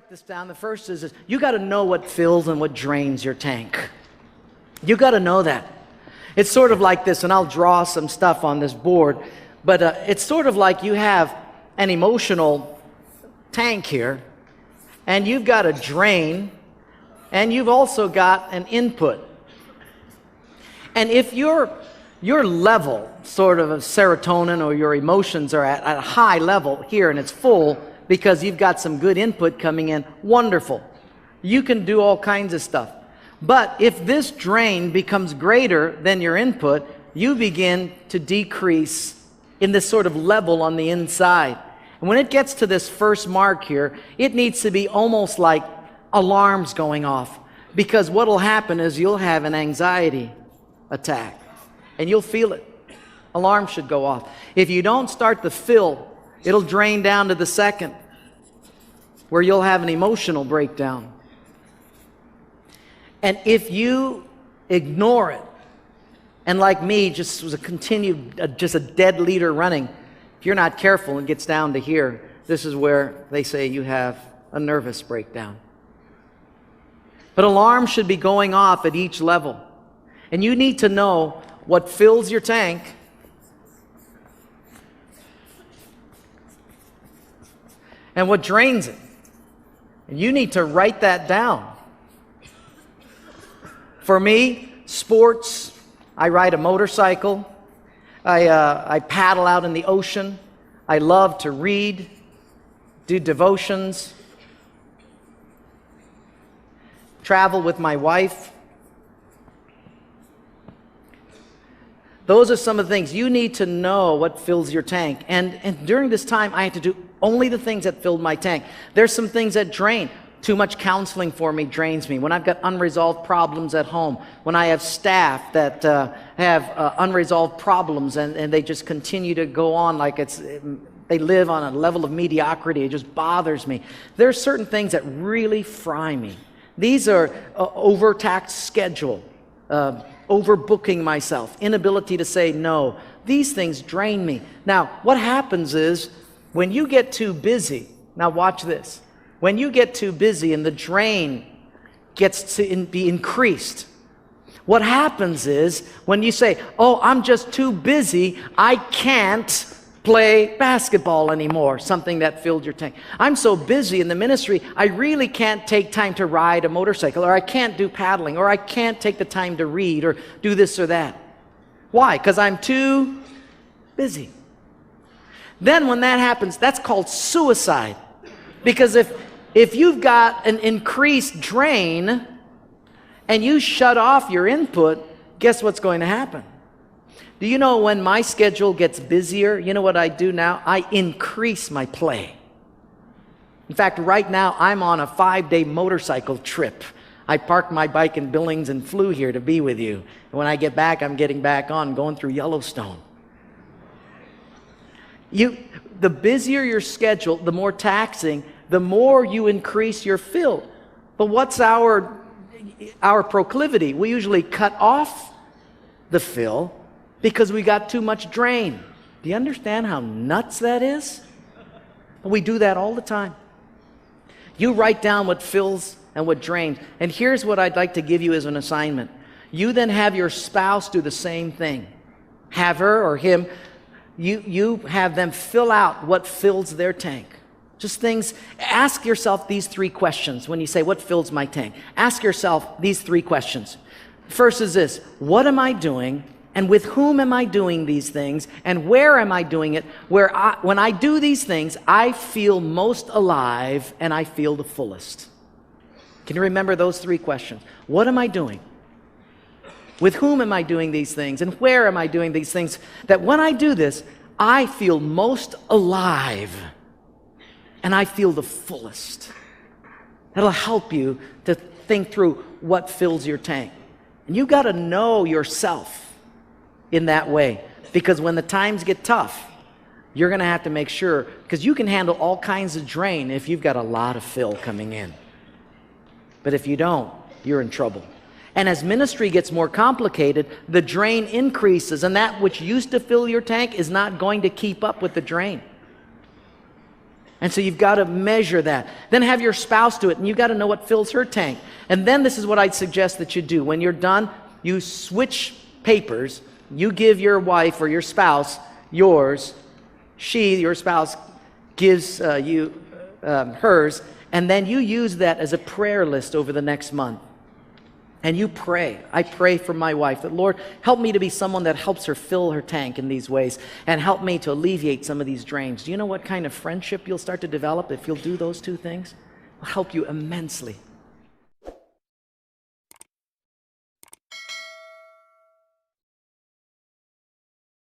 write this down. The first is this. You got to know what fills and what drains your tank. You got to know that. It's sort of like this, and I'll draw some stuff on this board, but it's sort of like you have an emotional tank here, and you've got a drain, and you've also got an input. And if your level sort of serotonin or your emotions are at a high level here and it's full because you've got some good input coming in, wonderful. You can do all kinds of stuff. But if this drain becomes greater than your input, you begin to decrease in this sort of level on the inside. And when it gets to this first mark here, it needs to be almost like alarms going off. Because what will happen is you'll have an anxiety attack. And you'll feel it. Alarm should go off. If you don't start to fill, it'll drain down to the second, where you'll have an emotional breakdown. And if you ignore it, and like me, just was just a dead leader running, if you're not careful and it gets down to here, this is where they say you have a nervous breakdown. But alarms should be going off at each level. And you need to know what fills your tank and what drains it. And you need to write that down. For me, sports, I ride a motorcycle, I paddle out in the ocean, I love to read, do devotions, travel with my wife. Those are some of the things. You need to know what fills your tank. And during this time, I had to do only the things that filled my tank. There's some things that drain. Too much counseling for me drains me. When I've got unresolved problems at home, when I have staff that have unresolved problems and they just continue to go on like they live on a level of mediocrity, it just bothers me. There are certain things that really fry me. These are overtaxed schedule, overbooking myself, inability to say no. These things drain me. Now, what happens is when you get too busy, now watch this. When you get too busy and the drain gets to be increased, what happens is when you say, oh, I'm just too busy, I can't play basketball anymore, something that filled your tank. I'm so busy in the ministry, I really can't take time to ride a motorcycle, or I can't do paddling, or I can't take the time to read or do this or that. Why? Because I'm too busy. Then when that happens, that's called suicide. Because if you've got an increased drain and you shut off your input, guess what's going to happen? Do you know when my schedule gets busier, you know what I do now? I increase my play. In fact, right now I'm on a 5-day motorcycle trip. I parked my bike in Billings and flew here to be with you. And when I get back, I'm getting back on, going through Yellowstone. The busier your schedule, the more taxing, the more you increase your fill. But what's our proclivity? We usually cut off the fill because we got too much drain. Do you understand how nuts that is? We do that all the time. You write down what fills and what drains. And here's what I'd like to give you as an assignment. You then have your spouse do the same thing. Have her or him, you have them fill out what fills their tank. Just things. Ask yourself these 3 questions when you say, what fills my tank? Ask yourself these 3 questions. First is this: what am I doing, and with whom am I doing these things, and where am I doing it? When I do these things, I feel most alive and I feel the fullest. Can you remember those 3 questions? What am I doing? With whom am I doing these things, and where am I doing these things? That when I do this, I feel most alive and I feel the fullest. That'll help you to think through what fills your tank. And you got to know yourself in that way, because when the times get tough, you're going to have to make sure, because you can handle all kinds of drain if you've got a lot of fill coming in. But if you don't, you're in trouble. And as ministry gets more complicated, the drain increases, and that which used to fill your tank is not going to keep up with the drain. And so you've got to measure that. Then have your spouse do it, and you've got to know what fills her tank. And then this is what I'd suggest that you do. When you're done, you switch papers. You give your wife or your spouse yours. Your spouse, gives you hers. And then you use that as a prayer list over the next month. And you pray. I pray for my wife that, Lord, help me to be someone that helps her fill her tank in these ways, and help me to alleviate some of these drains. Do you know what kind of friendship you'll start to develop if you'll do those two things? It'll help you immensely.